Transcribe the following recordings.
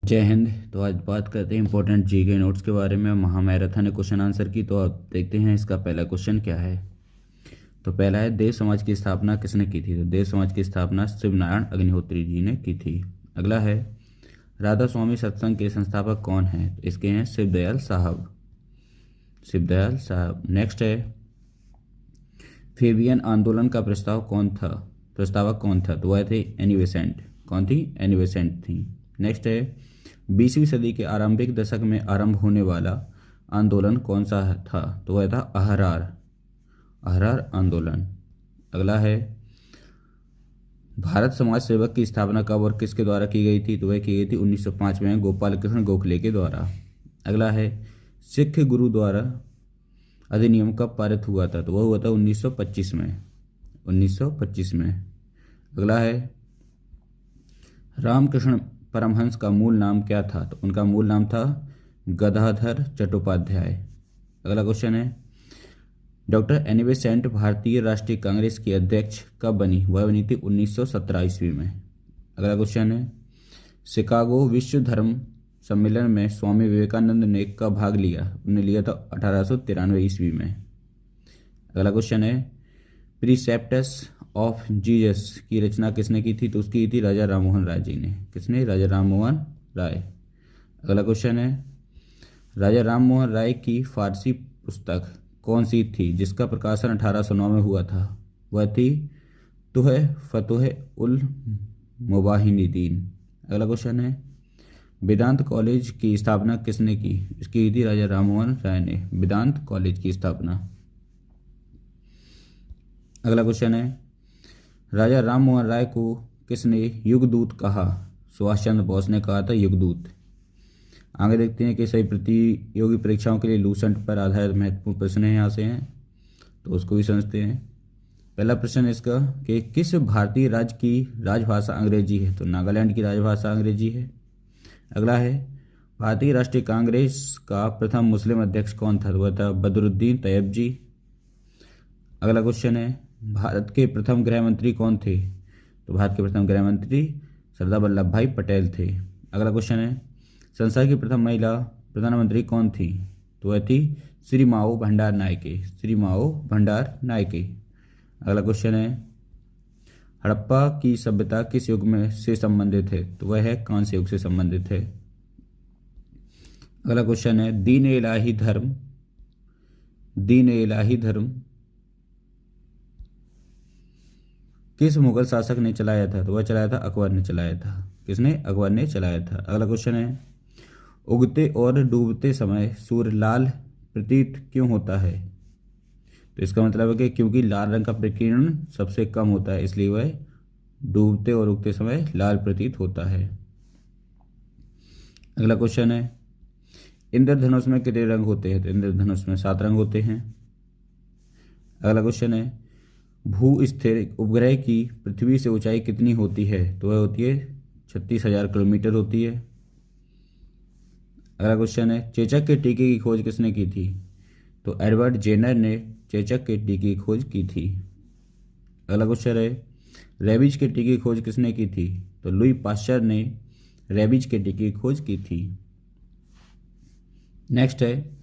जय हिंद। तो आज बात करते हैं इंपॉर्टेंट जीके नोट्स के बारे में। महामैराथन ने क्वेश्चन आंसर की, तो आप देखते हैं इसका पहला क्वेश्चन क्या है। तो पहला है, देव समाज की स्थापना किसने की थी। तो देव समाज की स्थापना शिव नारायण अग्निहोत्री जी ने की थी। अगला है, राधा स्वामी सत्संग के संस्थापक कौन हैं। तो इसके हैं शिवदयाल साहब, शिवदयाल साहब। नेक्स्ट है, फेबियन आंदोलन का प्रस्तावक कौन था। तो वह थे एनी बेसेंट। कौन थी? एनी बेसेंट थी। नेक्स्ट है, 20वीं सदी के आरंभिक दशक में आरंभ होने वाला आंदोलन कौन सा था। तो वह था अहरार आंदोलन। अगला है, भारत समाज सेवक की स्थापना कब और किसके द्वारा की गई थी। तो वह की गई थी 1905 में गोपाल कृष्ण गोखले के द्वारा। अगला है, सिख गुरु द्वारा अधिनियम कब पारित हुआ था। तो वह हुआ था 1925 में, 1925 में। अगला है, रामकृष्ण परमहंस का मूल नाम क्या था। तो उनका मूल नाम था गदाधर चट्टोपाध्याय। अगला क्वेश्चन है, डॉक्टर एनी बेसेंट भारतीय राष्ट्रीय कांग्रेस की अध्यक्ष कब बनी। वह बनी थी 1917 ईस्वी में। अगला क्वेश्चन है, शिकागो विश्व धर्म सम्मेलन में स्वामी विवेकानंद ने कब भाग लिया। उन्होंने लिया था 1893 ईस्वी में। अगला क्वेश्चन है, प्रीसेप्टस ऑफ जीसस की रचना किसने की थी। तो उसकी थी राजा राममोहन राय जी ने। किसने? राजा राममोहन राय। अगला क्वेश्चन है, राजा राममोहन राय की फारसी पुस्तक कौन सी थी जिसका प्रकाशन 1809 में हुआ था। वह थी तुह फतुह उल मुबाहिनीदीन। अगला क्वेश्चन है, वेदांत कॉलेज की स्थापना किसने की। इसकी थी राजा राममोहन राय ने, वेदांत कॉलेज की स्थापना। अगला क्वेश्चन है, राजा राममोहन राय को किसने युगदूत कहा। सुभाष चंद्र बोस ने कहा था युगदूत। आगे देखते हैं कि सभी प्रतियोगी परीक्षाओं के लिए लूसेंट पर आधारित महत्वपूर्ण प्रश्न हैं, यहाँ से हैं तो उसको भी समझते हैं। पहला प्रश्न इसका कि किस भारतीय राज्य की राजभाषा अंग्रेजी है। तो नागालैंड की राजभाषा अंग्रेजी है। अगला है, भारतीय राष्ट्रीय कांग्रेस का प्रथम मुस्लिम अध्यक्ष कौन था। तो वह था बदरुद्दीन तैयब जी। अगला क्वेश्चन है, भारत के प्रथम गृह मंत्री कौन थे। तो भारत के प्रथम गृह मंत्री सरदार वल्लभ भाई पटेल थे। अगला क्वेश्चन है, संसार की प्रथम महिला प्रधानमंत्री कौन थी। तो वह थी श्री माओ भंडार नायके, श्री माओ भंडार नायके। अगला क्वेश्चन है, हड़प्पा की सभ्यता किस युग में से संबंधित है। तो वह है कांस्य युग से संबंधित है। अगला क्वेश्चन है, दीन ए इलाही धर्म किस मुगल शासक ने चलाया था। तो वह चलाया था अकबर ने चलाया था। किसने? अकबर ने चलाया था। अगला क्वेश्चन है, उगते और डूबते समय सूर्य लाल प्रतीत क्यों होता है। तो इसका मतलब है कि क्योंकि लाल रंग का प्रकीर्णन सबसे कम होता है, इसलिए वह डूबते और उगते समय लाल प्रतीत होता है। अगला क्वेश्चन है, इंद्रधनुष में कितने रंग होते हैं। तो इंद्रधनुष में 7 रंग होते हैं। अगला क्वेश्चन है, भू स्थिर उपग्रह की पृथ्वी से ऊंचाई कितनी होती है। तो वह होती है 36,000 किलोमीटर होती है। अगला क्वेश्चन है, चेचक के टीके की खोज किसने की थी। तो एडवर्ड जेनर ने चेचक के टीके की खोज की थी। अगला क्वेश्चन है, रेबीज के टीके की खोज किसने की थी। तो लुई पाश्चर ने रेबीज के टीके की खोज की थी। नेक्स्ट है,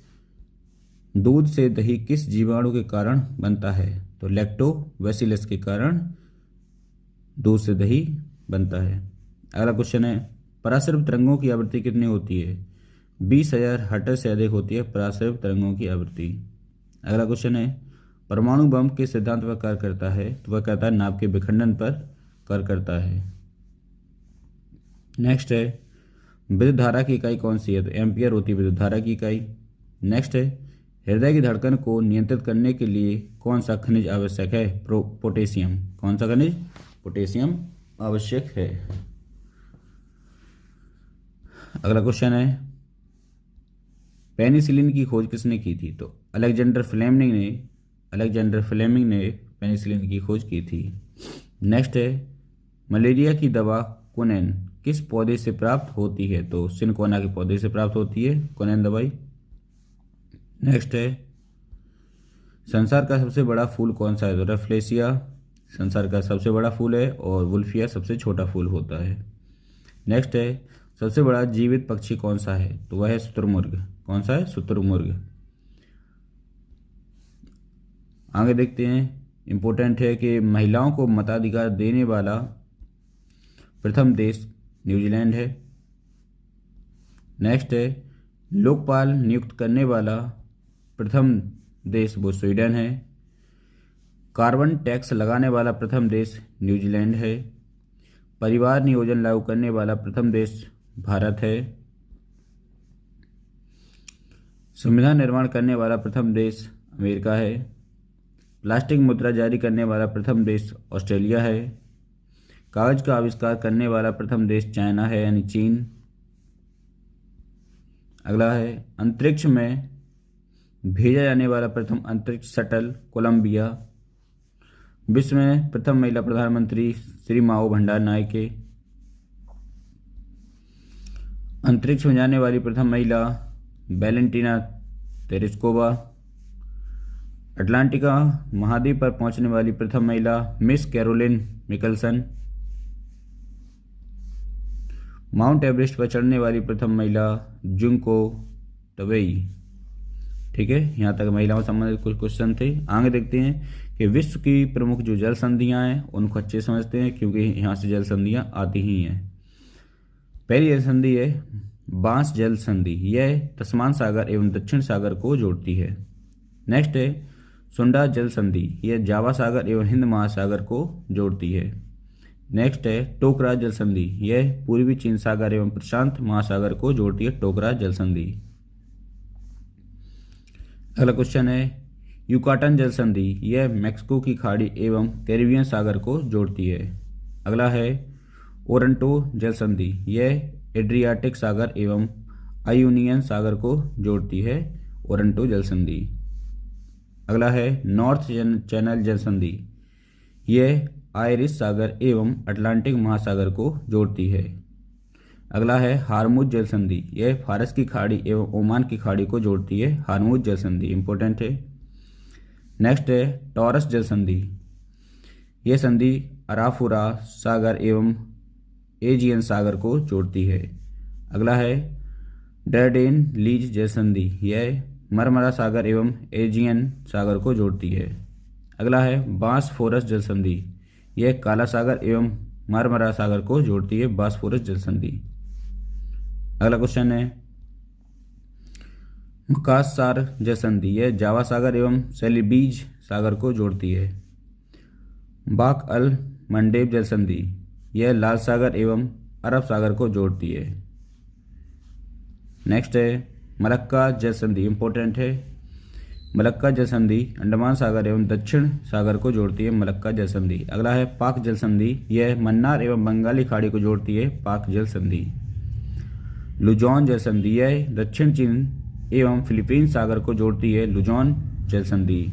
दूध से दही किस जीवाणु के कारण बनता है। तो लैक्टोबैसिलस के कारण दूध से दही बनता है। अगला क्वेश्चन है, पराश्रव तरंगों की आवृत्ति कितनी होती है। 20,000 हर्ट्ज से अधिक होती है पराश्रव तरंगों की आवृत्ति। अगला क्वेश्चन है, परमाणु बम किस सिद्धांत पर कार्य करता है। तो वह कहता है नाभ के विखंडन पर कार्य करता है। नेक्स्ट है, विद्युत धारा की इकाई कौन सी है। तो एम्पियर होती है विद्युत धारा की इकाई। नेक्स्ट है, हृदय की धड़कन को नियंत्रित करने के लिए कौन सा खनिज आवश्यक है। पोटेशियम। कौन सा खनिज? पोटेशियम आवश्यक है। अगला क्वेश्चन है, पेनिसिलिन की खोज किसने की थी। तो अलेक्जेंडर फ्लेमिंग ने पेनिसिलिन की खोज की थी। नेक्स्ट है, मलेरिया की दवा क्विनैन किस पौधे से प्राप्त होती है। तो सिनकोना के पौधे से प्राप्त होती है क्विनैन दवाई। नेक्स्ट है, संसार का सबसे बड़ा फूल कौन सा है। तो रेफ्लेसिया संसार का सबसे बड़ा फूल है और वुल्फिया सबसे छोटा फूल होता है। नेक्स्ट है, सबसे बड़ा जीवित पक्षी कौन सा है? तो वह है शुतुरमुर्ग। कौन सा है? शुतुरमुर्ग। आगे देखते हैं, इम्पोर्टेंट है कि महिलाओं को मताधिकार देने वाला प्रथम देश न्यूजीलैंड है। नेक्स्ट है, लोकपाल नियुक्त करने वाला प्रथम देश वो स्वीडन है। कार्बन टैक्स लगाने वाला प्रथम देश न्यूजीलैंड है। परिवार नियोजन लागू करने वाला प्रथम देश भारत है। संविधान निर्माण करने वाला प्रथम देश अमेरिका है। प्लास्टिक मुद्रा जारी करने वाला प्रथम देश ऑस्ट्रेलिया है। कागज का आविष्कार करने वाला प्रथम देश चाइना है, यानी चीन। अगला है, अंतरिक्ष में भेजा जाने वाला प्रथम अंतरिक्ष शटल कोलंबिया। विश्व में प्रथम महिला प्रधानमंत्री श्री माओ भंडार नायके। अंतरिक्ष में जाने वाली प्रथम महिला वैलेंटीना तेरेस्कोवा। अटलांटिका महाद्वीप पर पहुंचने वाली प्रथम महिला Miss Caroline Mikkelsen. Mount Everest पर चढ़ने वाली प्रथम महिला जुंको तवेई। ठीक है, यहाँ तक महिलाओं से संबंधित कुछ क्वेश्चन थे। आगे देखते हैं कि विश्व की प्रमुख जो जल संधियाँ हैं उनको अच्छे समझते हैं, क्योंकि यहाँ से जल संधियाँ आती ही हैं। पहली जल संधि है बांस जल संधि, यह तस्मान सागर एवं दक्षिण सागर को जोड़ती है। नेक्स्ट है सुंडा जल संधि, यह जावा सागर एवं हिंद महासागर को जोड़ती है। नेक्स्ट है टोकरा जल संधि, यह पूर्वी चीन सागर एवं प्रशांत महासागर को जोड़ती है, टोकरा जल संधि। अगला क्वेश्चन है युकाटन जल संधि, यह मैक्सिको की खाड़ी एवं कैरिबियन सागर को जोड़ती है। अगला है ओरंटो जल संधि, यह एड्रियाटिक सागर एवं आयोनियन सागर को जोड़ती है, ओरंटो जल संधि। अगला है नॉर्थ चैनल जल संधि, यह आयरिश सागर एवं अटलांटिक महासागर को जोड़ती है। अगला है हार्मुज जल संधि, यह फारस की खाड़ी एवं ओमान की खाड़ी को जोड़ती है, हार्मुज जल संधि इंपॉर्टेंट है। नेक्स्ट है टॉरस जल संधि, यह संधि अराफुरा सागर एवं एजियन सागर को जोड़ती है। अगला है डर्डेन लीज जल संधि, यह मरमरा सागर एवं एजियन सागर को जोड़ती है। अगला है बांसफोरस जल संधि, यह काला सागर एवं मरमरा सागर को जोड़ती है, बांसफोरस जल संधि। अगला क्वेश्चन है मकाससार जल संधि, यह जावा सागर एवं सेलिबीज सागर को जोड़ती है। बाक अल मंडेब जल संधि, यह लाल सागर एवं अरब सागर को जोड़ती है। नेक्स्ट है मलक्का जल संधि इंपॉर्टेंट है। मलक्का जल संधि अंडमान सागर एवं दक्षिण सागर को जोड़ती है, मलक्का जल संधि। अगला है पाक जल संधि, यह मन्नार एवं बंगाली खाड़ी को जोड़ती है, पाक जल संधि। लुजॉन जल संधि, यह दक्षिण चीन एवं फिलीपींस सागर को जोड़ती है, लुजॉन जल संधि।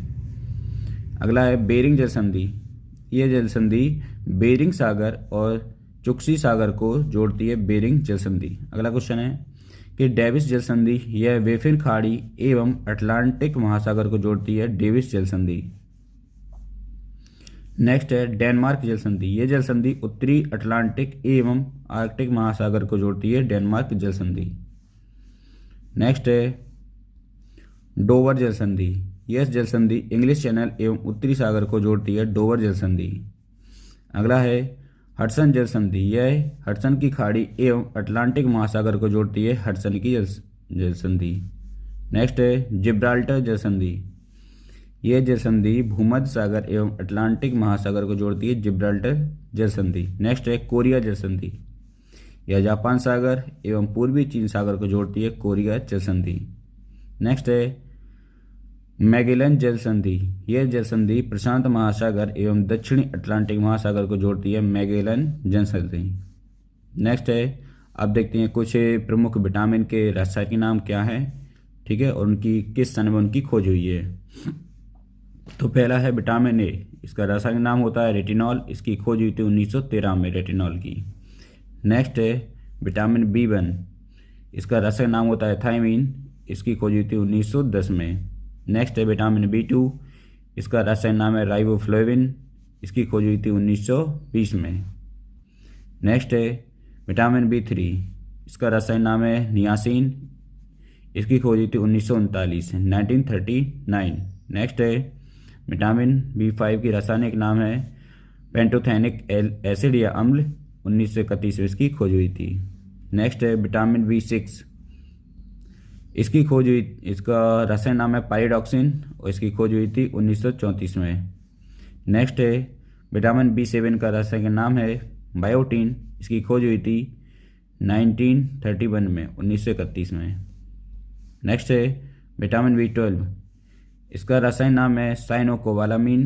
अगला है बेरिंग जल संधि, यह जल संधि बेरिंग सागर और चुक्सी सागर को जोड़ती है, बेरिंग जल संधि। अगला क्वेश्चन है कि डेविस जल संधि, यह वेफिन खाड़ी एवं अटलांटिक महासागर को जोड़ती है, डेविस जल संधि। नेक्स्ट है डेनमार्क जल संधि, यह जल संधि उत्तरी अटलांटिक एवं आर्कटिक महासागर को जोड़ती है, डेनमार्क जल संधि। नेक्स्ट है डोवर जल संधि, यह जल संधि इंग्लिश चैनल एवं उत्तरी सागर को जोड़ती है, डोवर जल संधि। अगला है हडसन जल संधि, यह हडसन की खाड़ी एवं अटलांटिक महासागर को जोड़ती है, हडसन की जल संधि। नेक्स्ट है जिब्राल्टर जल संधि, यह जल संधि भूमध्य सागर एवं अटलांटिक महासागर को जोड़ती है, जिब्राल्टर जल संधि। नेक्स्ट है कोरिया जल संधि, यह जापान सागर एवं पूर्वी चीन सागर को जोड़ती है, कोरिया जल संधि। नेक्स्ट है मैगेलन जल संधि, यह जल संधि प्रशांत महासागर एवं दक्षिणी अटलांटिक महासागर को जोड़ती है, मैगेलन जल संधि। नेक्स्ट है अब देखते हैं कुछ प्रमुख विटामिन के रासायनिक नाम क्या हैं, ठीक है, और उनकी किस सन में उनकी खोज हुई है। तो पहला है विटामिन ए, इसका रासायनिक नाम होता है रेटिनॉल, इसकी खोज हुई थी 1913 में रेटिनॉल की। नेक्स्ट है विटामिन B1, इसका रासायनिक नाम होता है थायमीन, इसकी खोज हुई थी 1910 में। नेक्स्ट है विटामिन B2, इसका रासायनिक नाम है राइबोफ्लेविन, इसकी खोज हुई थी 1920 में। नेक्स्ट है विटामिन B3, इसका रासायनिक नाम है नियासिन, इसकी खोज हुई थी 1939 1939। नेक्स्ट है विटामिन B5 की रासायनिक नाम है पेंटोथेनिक एसिड या अम्ल, 1931 में इसकी खोज हुई थी। नेक्स्ट है विटामिन B6, इसकी खोज हुई, इसका रासायनिक नाम है पाइरिडॉक्सिन और इसकी खोज हुई थी 1934 में। नेक्स्ट है विटामिन B7 का रासायनिक नाम है बायोटीन, इसकी खोज हुई थी 1931 में 1931 में। नेक्स्ट है विटामिन B12, इसका रासायनिक नाम है साइनोकोबालामीन,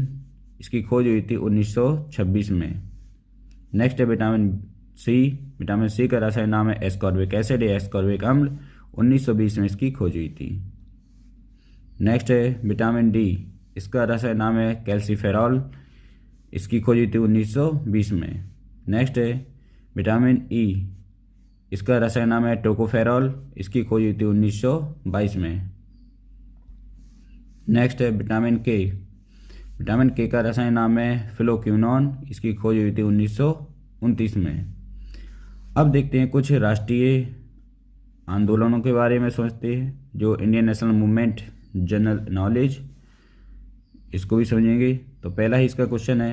इसकी खोज हुई थी 1926 में। नेक्स्ट है विटामिन सी का रासायनिक नाम है एस्कॉर्बिक एसिड या एस्कॉर्बिक अम्ल, 1920 में इसकी खोज हुई थी। नेक्स्ट है विटामिन डी, इसका रासायनिक नाम है कैल्सीफेरॉल, इसकी खोज हुई थी 1920 में। नेक्स्ट है विटामिन ई, इसका रासायनिक नाम है टोकोफेरॉल, इसकी खोज हुई थी 1922 में। नेक्स्ट है विटामिन के का रासायनिक नाम है फ्लोक्यूनॉन, इसकी खोज हुई थी 1929 में। अब देखते हैं कुछ राष्ट्रीय आंदोलनों के बारे में सोचते हैं, जो Indian national movement general knowledge, इसको भी समझेंगे। तो पहला ही इसका क्वेश्चन है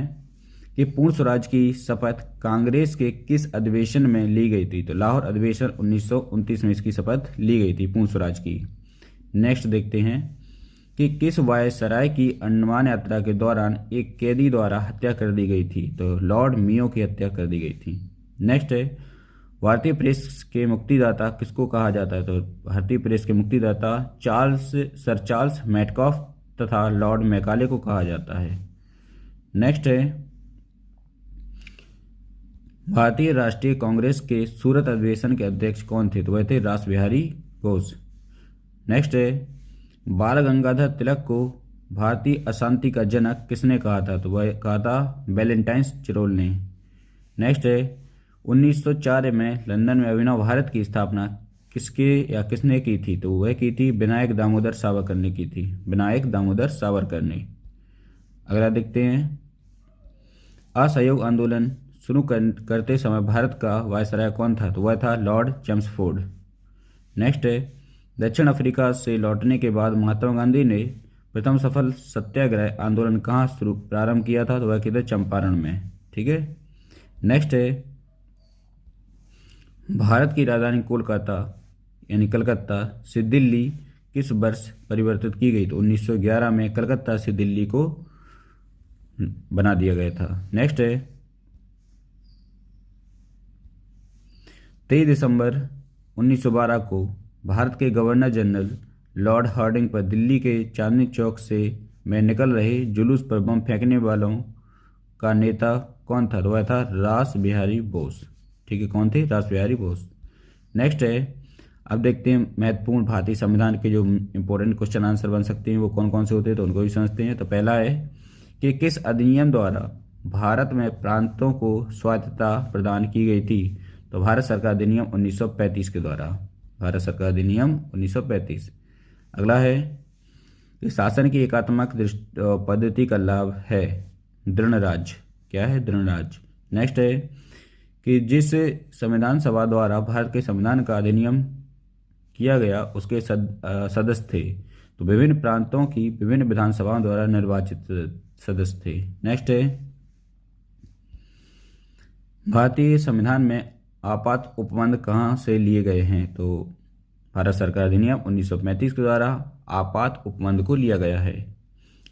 कि पूर्ण स्वराज की शपथ कांग्रेस के किस अधिवेशन में ली गई थी? तो लाहौर अधिवेशन 1929 में इसकी शपथ ली गई थी पूर्ण स्वराज की। नेक्स्ट देखते हैं कि किस वायसराय की अंडमान यात्रा के दौरान एक कैदी द्वारा हत्या कर दी गई थी? तो लॉर्ड मियो की हत्या कर दी गई थी। नेक्स्ट है भारतीय प्रेस के मुक्तिदाता किसको कहा जाता है? तो भारतीय प्रेस के मुक्तिदाता सर चार्ल्स मैटकॉफ तथा लॉर्ड मैकाले को कहा जाता है। नेक्स्ट है भारतीय राष्ट्रीय कांग्रेस के सूरत अधिवेशन के अध्यक्ष कौन थे? तो वह थे रास बिहारी बोस। नेक्स्ट है बाल गंगाधर तिलक को भारतीय अशांति का जनक किसने कहा था? तो वह कहा था वैलेंटाइन चिरोल ने। नेक्स्ट है 1904 में लंदन में अभिनव भारत की स्थापना किसने की थी? तो वह की थी विनायक दामोदर सावरकर ने की थी, विनायक दामोदर सावरकर ने। अगला देखते हैं असहयोग आंदोलन शुरू करते समय भारत का वायसराय कौन था? तो वह था लॉर्ड चेम्सफोर्ड। नेक्स्ट है दक्षिण अफ्रीका से लौटने के बाद महात्मा गांधी ने प्रथम सफल सत्याग्रह आंदोलन कहाँ प्रारंभ किया था? तो वह किया था चंपारण में। ठीक है। नेक्स्ट है भारत की राजधानी कोलकाता यानी कलकत्ता से दिल्ली किस वर्ष परिवर्तित की गई? तो 1911 में कलकत्ता से दिल्ली को बना दिया गया था। नेक्स्ट है 23 दिसंबर 1912 को भारत के गवर्नर जनरल लॉर्ड हार्डिंग पर दिल्ली के चांदनी चौक में निकल रहे जुलूस पर बम फेंकने वालों का नेता कौन था? वह था रास बिहारी बोस। ठीक है, कौन थे? रास बिहारी बोस। नेक्स्ट है अब देखते हैं महत्वपूर्ण भारतीय संविधान के जो इंपॉर्टेंट क्वेश्चन आंसर बन सकते हैं वो कौन कौन से होते हैं, तो उनको भी समझते हैं। तो पहला है कि किस अधिनियम द्वारा भारत में प्रांतों को स्वायत्तता प्रदान की गई थी? तो भारत सरकार अधिनियम 1935 के द्वारा, भारत सरकार अधिनियम 1935। अगला है कि शासन की एकात्मक पद्धति का लाभ है दृढ़ राज्य। क्या है? दृढ़ राज्य। नेक्स्ट है कि जिस संविधान सभा द्वारा भारत के संविधान का अधिनियम किया गया उसके सदस्य थे, तो विभिन्न प्रांतों की विभिन्न विधानसभाओं द्वारा निर्वाचित सदस्य थे। नेक्स्ट है भारतीय संविधान में आपात उपबंध कहाँ से लिए गए हैं? तो भारत सरकार अधिनियम 1935 के द्वारा आपात उपबंध को लिया गया है।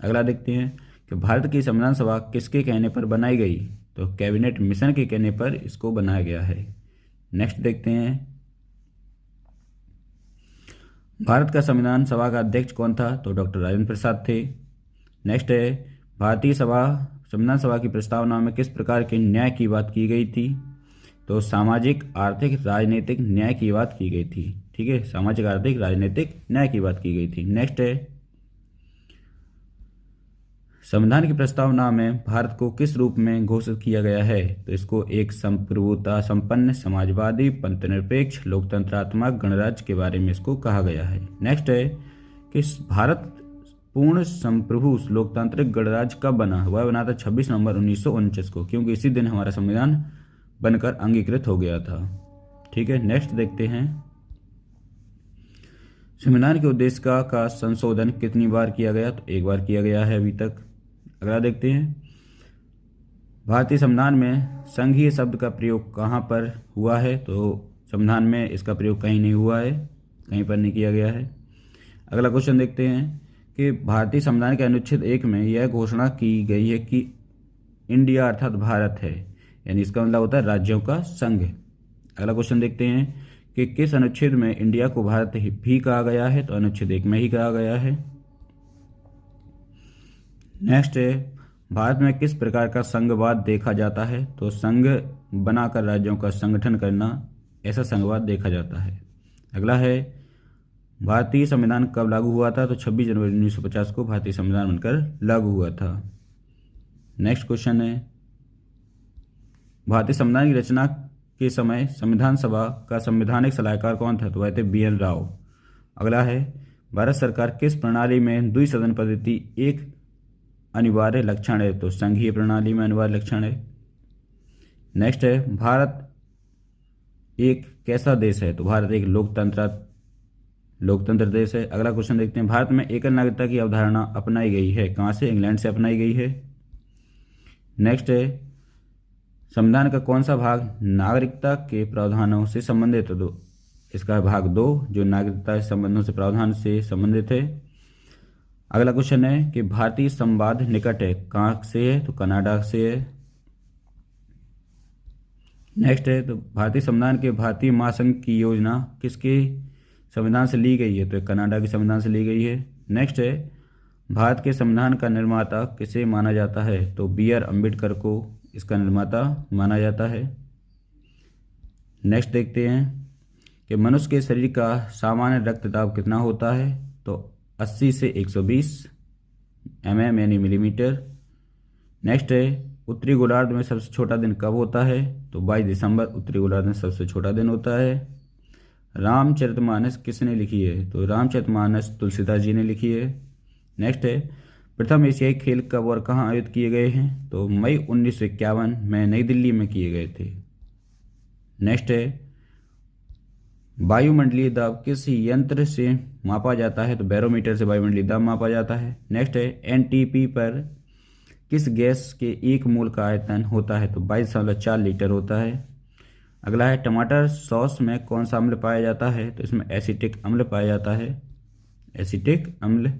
अगला देखते हैं कि भारत की संविधान सभा किसके कहने पर बनाई गई? तो कैबिनेट मिशन के कहने पर इसको बनाया गया है। नेक्स्ट देखते हैं भारत का संविधान सभा का अध्यक्ष कौन था? तो डॉक्टर राजेंद्र प्रसाद थे। नेक्स्ट है भारतीय संविधान सभा की प्रस्तावना में किस प्रकार के न्याय की बात की गई थी? तो सामाजिक आर्थिक राजनीतिक न्याय की बात की गई थी। ठीक है, सामाजिक आर्थिक राजनीतिक न्याय की बात की गई थी। नेक्स्ट है संविधान की प्रस्तावना में भारत को किस रूप में घोषित किया गया है? तो इसको एक संप्रभुता संपन्न समाजवादी पंथनिरपेक्ष लोकतंत्रात्मक गणराज्य के बारे में इसको कहा गया है। नेक्स्ट है कि भारत पूर्ण संप्रभु लोकतांत्रिक गणराज्य कब बना? वह बना था 26 नवंबर 1949 को, क्योंकि इसी दिन हमारा संविधान बनकर अंगीकृत हो गया था। ठीक है, नेक्स्ट देखते हैं संविधान के उद्देश्य का संशोधन कितनी बार किया गया, तो एक बार किया गया है अभी तक। अगला देखते हैं भारतीय संविधान में संघीय शब्द का प्रयोग कहाँ पर हुआ है, तो संविधान में इसका प्रयोग कहीं नहीं हुआ है, कहीं पर नहीं किया गया है। अगला क्वेश्चन देखते हैं कि भारतीय संविधान के अनुच्छेद 1 में यह घोषणा की गई है कि इंडिया अर्थात भारत है, यानी इसका मतलब होता है राज्यों का संघ। अगला क्वेश्चन देखते हैं कि किस अनुच्छेद में इंडिया को भारत भी कहा गया है, तो अनुच्छेद 1 में ही कहा गया है। नेक्स्ट है भारत में किस प्रकार का संघवाद देखा जाता है, तो संघ बनाकर राज्यों का संगठन करना, ऐसा संघवाद देखा जाता है। अगला है भारतीय संविधान कब लागू हुआ था, तो 26 जनवरी 1950 को भारतीय संविधान बनकर लागू हुआ था। नेक्स्ट क्वेश्चन है भारतीय संविधान की रचना के समय संविधान सभा का संवैधानिक सलाहकार कौन था, तो वह थे BN राव। अगला है भारत सरकार किस प्रणाली में द्विसदन पद्धति एक अनिवार्य लक्षण है, तो संघीय प्रणाली में अनिवार्य लक्षण है। नेक्स्ट है भारत एक कैसा देश है, तो भारत एक लोकतंत्र देश है। अगला क्वेश्चन देखते हैं भारत में एकल नागरिकता की अवधारणा अपनाई गई है, कहाँ से, इंग्लैंड से अपनाई गई है। नेक्स्ट है संविधान का कौन सा भाग नागरिकता के प्रावधानों से संबंधित है, तो इसका भाग 2 जो नागरिकता संबंधों से प्रावधान से संबंधित है। अगला क्वेश्चन है कि भारतीय संवाद निकट है, कहाँ से है, तो कनाडा से है। नेक्स्ट है तो भारतीय संविधान के भारतीय महासंघ की योजना किसके संविधान से ली गई है, तो कनाडा के संविधान से ली गई है। नेक्स्ट है भारत के संविधान का निर्माता किसे माना जाता है, तो BR अम्बेडकर को इसका निर्माता माना जाता है। नेक्स्ट देखते हैं कि मनुष्य के शरीर का सामान्य रक्तदाब कितना होता है, तो 80 से 120 mm यानी मिलीमीटर। नेक्स्ट है उत्तरी गोलार्ध में सबसे छोटा दिन कब होता है, तो 22 दिसंबर उत्तरी गोलार्ध में सबसे छोटा दिन होता है। रामचरितमानस किसने लिखी है, तो रामचरितमानस तुलसीदास जी ने लिखी है। नेक्स्ट है प्रथम एशियाई खेल कब और कहाँ आयोजित किए गए हैं, तो मई 1951 में नई दिल्ली में किए गए थे। नेक्स्ट है वायुमंडलीय दाब किस यंत्र से मापा जाता है, तो बैरोमीटर से वायुमंडलीय दाब मापा जाता है। नेक्स्ट है NTP पर किस गैस के एक मोल का आयतन होता है, तो 22.4 लीटर होता है। अगला है टमाटर सॉस में कौन सा अम्ल पाया जाता है, तो इसमें एसिटिक अम्ल पाया जाता है, एसिटिक अम्ल।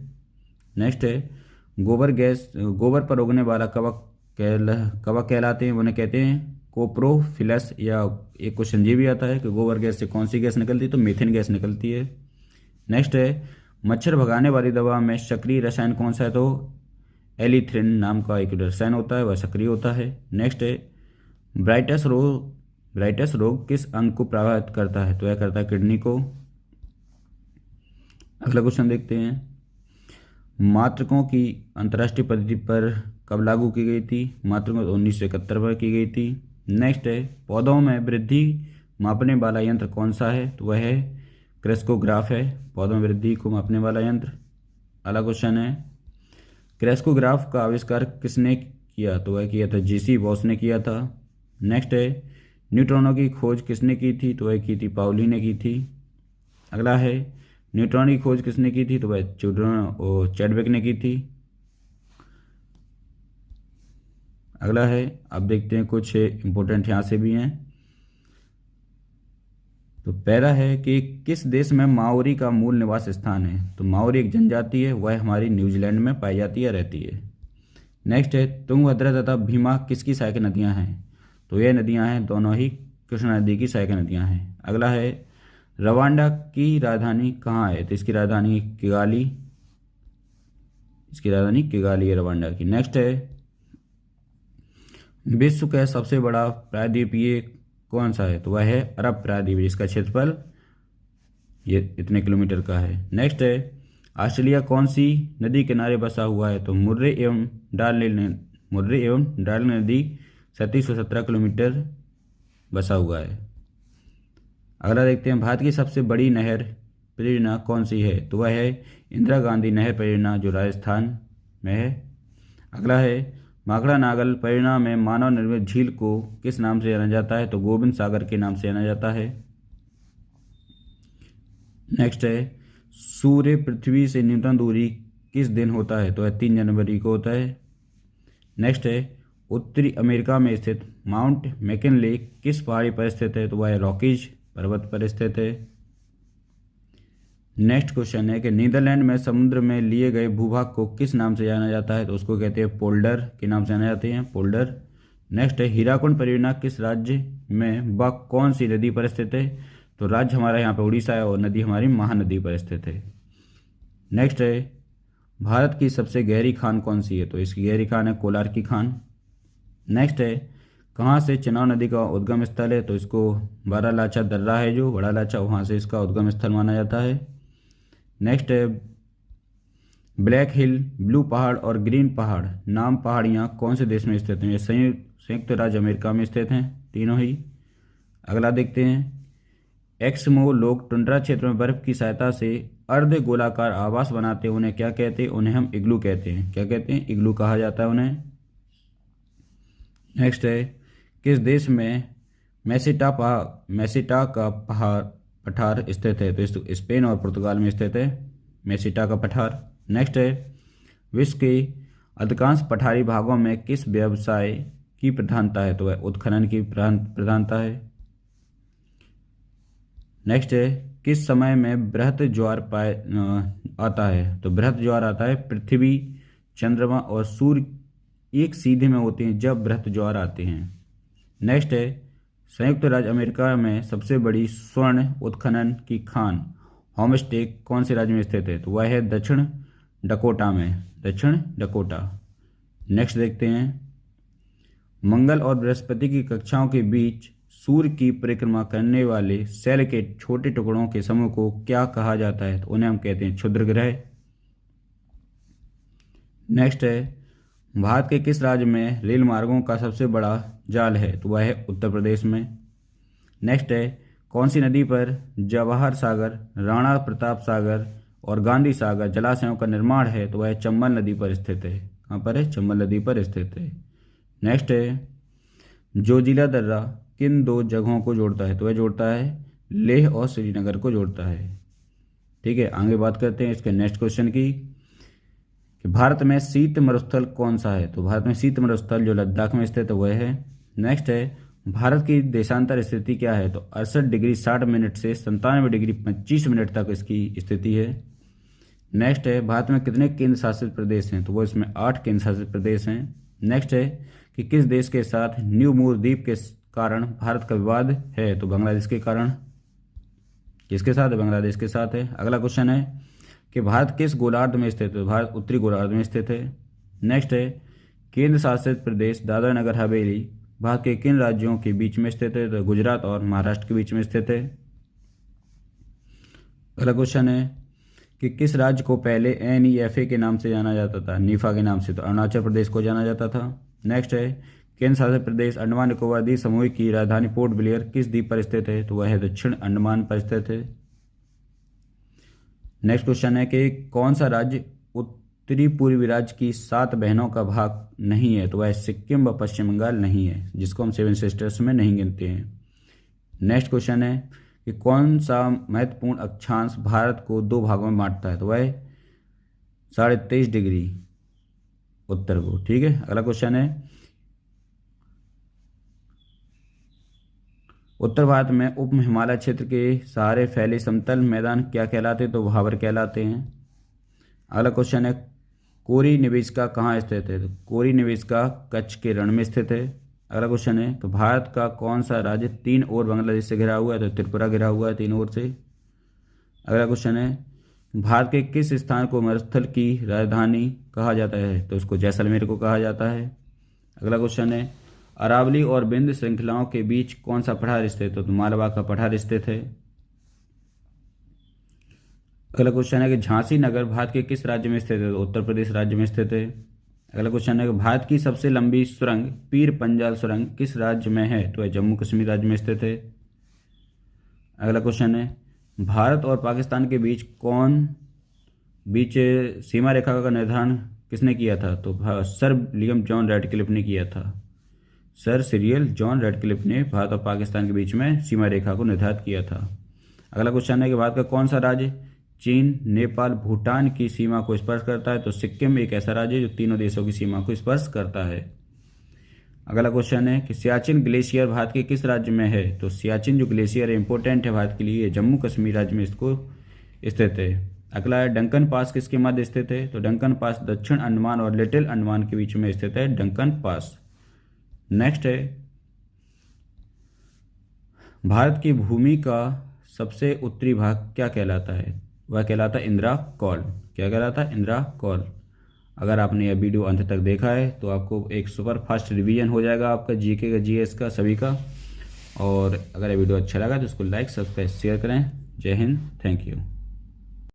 नेक्स्ट है गोबर पर उगने वाला कवक कहलाते हैं, उन्हें कहते हैं कोप्रोफिलस, या एक क्वेश्चन ये भी आता है कि गोबर गैस से कौन सी गैस निकलती है, तो मीथेन गैस निकलती है। नेक्स्ट है मच्छर भगाने वाली दवा में सक्रिय रसायन कौन सा है, तो एलिथ्रिन नाम का एक रसायन होता है, वह सक्रिय होता है। नेक्स्ट है ब्राइटस रोग किस अंग को प्रभावित करता है, तो यह करता है किडनी को। अगला क्वेश्चन देखते हैं मात्रकों की अंतर्राष्ट्रीय पद्धति पर कब लागू की गई थी, मात्रकों 1971 पर की गई थी। नेक्स्ट है पौधों में वृद्धि मापने वाला यंत्र कौन सा है, तो वह है क्रेस्कोग्राफ है, पौधों में वृद्धि को मापने वाला यंत्र। अगला क्वेश्चन है क्रेस्कोग्राफ का आविष्कार किसने किया, तो वह किया था JC बॉस ने किया था। नेक्स्ट है न्यूट्रॉनों की खोज किसने की थी, तो वह की थी पाउली ने की थी। अगला है न्यूट्रॉन की खोज किसने की थी, तो वह चैडविक ने की थी। अगला है अब देखते हैं कुछ इंपॉर्टेंट यहाँ से भी हैं। तो पहला है कि किस देश में माओरी का मूल निवास स्थान है, तो माओरी एक जनजाति है, वह हमारी न्यूजीलैंड में पाई जाती है, रहती है। नेक्स्ट है तुंगभद्रा तथा भीमा किसकी सहायक नदियां हैं, तो ये नदियां हैं दोनों ही कृष्णा नदी की सहायक नदियां हैं। अगला है रवांडा की राजधानी कहाँ है, तो इसकी राजधानी किगाली है रवांडा की। नेक्स्ट है विश्व का सबसे बड़ा प्रायद्वीपीय कौन सा है, तो वह है अरब प्रायद्वीप, जिसका क्षेत्रफल ये इतने किलोमीटर का है। नेक्स्ट है ऑस्ट्रेलिया कौन सी नदी किनारे बसा हुआ है, तो मुर्रे एवं डार्लिंग नदी 3717 किलोमीटर बसा हुआ है। अगला देखते हैं भारत की सबसे बड़ी नहर परियोजना कौन सी है, तो वह है इंदिरा गांधी नहर परियोजना जो राजस्थान में है। अगला है माखड़ा नागल परियोजना में मानव निर्मित झील को किस नाम से जाना जाता है, तो गोविंद सागर के नाम से जाना जाता है। नेक्स्ट है सूर्य पृथ्वी से न्यूनतम दूरी किस दिन होता है, तो 3 जनवरी को होता है। नेक्स्ट है उत्तरी अमेरिका में स्थित माउंट मैकिनले किस पहाड़ी पर स्थित है, तो वह रॉकीज पर्वत पर स्थित है। नेक्स्ट क्वेश्चन है कि नीदरलैंड में समुद्र में लिए गए भूभाग को किस नाम से जाना जाता है, तो उसको कहते हैं पोल्डर के नाम से जाने जाते हैं, पोल्डर। नेक्स्ट है हीराकुंड परियोजना किस राज्य में व कौन सी नदी पर स्थित है, तो राज्य हमारा यहाँ पे उड़ीसा है और नदी हमारी महानदी पर स्थित है। नेक्स्ट है भारत की सबसे गहरी खान कौन सी है, तो इसकी गहरी खान है कोलार की खान। नेक्स्ट है कहाँ से चेनाब नदी का उद्गम स्थल है, तो इसको बारालाचा दर्रा है जो बड़ा लाचा, वहाँ से इसका उद्गम स्थल माना जाता है। नेक्स्ट है ब्लैक हिल, ब्लू पहाड़ और ग्रीन पहाड़ नाम पहाड़ियाँ कौन से देश में स्थित हैं, ये संयुक्त राज्य अमेरिका में स्थित हैं तीनों ही। अगला देखते हैं एक्समो लोग टुंड्रा क्षेत्र में बर्फ की सहायता से अर्ध गोलाकार आवास बनाते हैं, उन्हें क्या कहते हैं, उन्हें हम इग्लू कहते हैं। क्या कहते हैं, इग्लू कहा जाता है उन्हें। नेक्स्ट है किस देश में मेसिटा का पठार स्थित है, तो स्पेन और पुर्तगाल में स्थित है मेसिटा का पठार। नेक्स्ट है विश्व के अधिकांश पठारी भागों में किस व्यवसाय की प्रधानता है, तो वह उत्खनन की प्रधानता है। नेक्स्ट है किस समय में बृहत ज्वार आता है, तो बृहत ज्वार आता है पृथ्वी, चंद्रमा और सूर्य एक सीधे में होते हैं जब बृहत ज्वार आते हैं। नेक्स्ट है संयुक्त राज्य अमेरिका में सबसे बड़ी स्वर्ण उत्खनन की खान होमस्टे कौन से राज्य में स्थित है, तो वह है दक्षिण डकोटा में, दक्षिण डकोटा। नेक्स्ट देखते हैं मंगल और बृहस्पति की कक्षाओं के बीच सूर्य की परिक्रमा करने वाले सेल के छोटे टुकड़ों के समूह को क्या कहा जाता है, तो उन्हें हम कहते हैं क्षुद्र ग्रह। नेक्स्ट है भारत के किस राज्य में रेल मार्गों का सबसे बड़ा जाल है, तो वह है उत्तर प्रदेश में। नेक्स्ट है कौन सी नदी पर जवाहर सागर, राणा प्रताप सागर और गांधी सागर जलाशयों का निर्माण है, तो वह चंबल नदी पर स्थित है। कहाँ पर है, चंबल नदी पर स्थित है। नेक्स्ट है जोजिला दर्रा किन दो जगहों को जोड़ता है, तो वह जोड़ता है लेह और श्रीनगर को जोड़ता है। ठीक है, आगे बात करते हैं इसके नेक्स्ट क्वेश्चन की कि भारत में शीत मरुस्थल कौन सा है, तो भारत में शीत मरुस्थल जो लद्दाख में स्थित है वह है। नेक्स्ट है भारत की देशांतर स्थिति क्या है, तो 68 डिग्री 60 मिनट से 97 डिग्री 25 मिनट तक इसकी स्थिति है। नेक्स्ट है भारत में कितने केंद्र शासित प्रदेश हैं, तो वो इसमें 8 केंद्र शासित प्रदेश हैं। नेक्स्ट है कि किस देश के साथ न्यू मूर द्वीप के कारण भारत का विवाद है, तो बांग्लादेश के कारण। किसके साथ है, बांग्लादेश के साथ है। अगला क्वेश्चन है कि भारत किस गोलार्ध में स्थित है, भारत उत्तरी गोलार्ध में स्थित है। नेक्स्ट है केंद्र शासित प्रदेश दादरा नगर हवेली भारत के किन राज्यों के बीच में स्थित है, तो गुजरात और महाराष्ट्र के बीच में स्थित है। अगला क्वेश्चन है कि किस राज्य को पहले NEFA के नाम से जाना जाता था, नीफा के नाम से, तो अरुणाचल प्रदेश को जाना जाता था। नेक्स्ट है केंद्र शासित प्रदेश अंडमान निकोबार द्वीप समूह की राजधानी पोर्ट ब्लेयर किस द्वीप पर स्थित है, तो वह है दक्षिण अंडमान पर स्थित है। नेक्स्ट क्वेश्चन है कि कौन सा राज्य उत्तरी पूर्वी राज्य की 7 बहनों का भाग नहीं है, तो वह सिक्किम व पश्चिम बंगाल नहीं है, जिसको हम 7 सिस्टर्स में नहीं गिनते हैं। नेक्स्ट क्वेश्चन है कि कौन सा महत्वपूर्ण अक्षांश भारत को 2 भागों में बांटता है, तो वह 23.5 डिग्री उत्तर को। ठीक है, अगला क्वेश्चन है उत्तर भारत में उप हिमालय क्षेत्र के सहारे फैले समतल मैदान क्या कहलाते हैं, तो भाबर कहलाते हैं। अगला क्वेश्चन है कोरी निवेशिका कहाँ स्थित है, तो कोरी निवेशिका कच्छ के रण में स्थित है। अगला क्वेश्चन है तो भारत का कौन सा राज्य 3 ओर बांग्लादेश से घिरा हुआ है, तो त्रिपुरा घिरा हुआ है 3 ओर से। अगला क्वेश्चन है भारत के किस स्थान को मरुस्थल की राजधानी कहा जाता है, तो उसको जैसलमेर को कहा जाता है। अगला क्वेश्चन है अरावली और विंध्य श्रृंखलाओं के बीच कौन सा पठार स्थित है, तो मालवा का पठार स्थित है। अगला क्वेश्चन है कि झांसी नगर भारत के किस राज्य में स्थित है, तो उत्तर प्रदेश राज्य में स्थित है। अगला क्वेश्चन है कि भारत की सबसे लंबी सुरंग पीर पंजाल सुरंग किस राज्य में है, तो जम्मू कश्मीर राज्य में स्थित है। अगला क्वेश्चन है भारत और पाकिस्तान के बीच सीमा रेखा का निर्धारण किसने किया था, तो सर विलियम जॉन रैडक्लिफ ने किया था। सर सिरियल जॉन रैडक्लिफ ने भारत और पाकिस्तान के बीच में सीमा रेखा को निर्धारित किया था। अगला क्वेश्चन है कि भारत का कौन सा राज्य चीन, नेपाल, भूटान की सीमा को स्पर्श करता है? तो सिक्किम एक ऐसा राज्य है जो तीनों देशों की सीमा को स्पर्श करता है। अगला क्वेश्चन है कि सियाचिन ग्लेशियर भारत के किस राज्य में है? तो सियाचिन जो ग्लेशियर है इंपॉर्टेंट है भारत के लिए, जम्मू कश्मीर राज्य में इसको स्थित है। अगला है डंकन पास किसके मध्य स्थित है? तो डंकन पास दक्षिण अंडमान और लिटिल अंडमान के बीच में स्थित है डंकन पास। नेक्स्ट है भारत की भूमि का सबसे उत्तरी भाग क्या कहलाता है? वह कहलाता है इंदिरा कौल। क्या कहलाता है? इंदिरा कौल। अगर आपने यह वीडियो अंत तक देखा है तो आपको एक सुपर फास्ट रिवीजन हो जाएगा आपका जीके का, जीएस का, सभी का। और अगर यह वीडियो अच्छा लगा तो इसको लाइक, सब्सक्राइब, शेयर करें। जय हिंद, थैंक यू।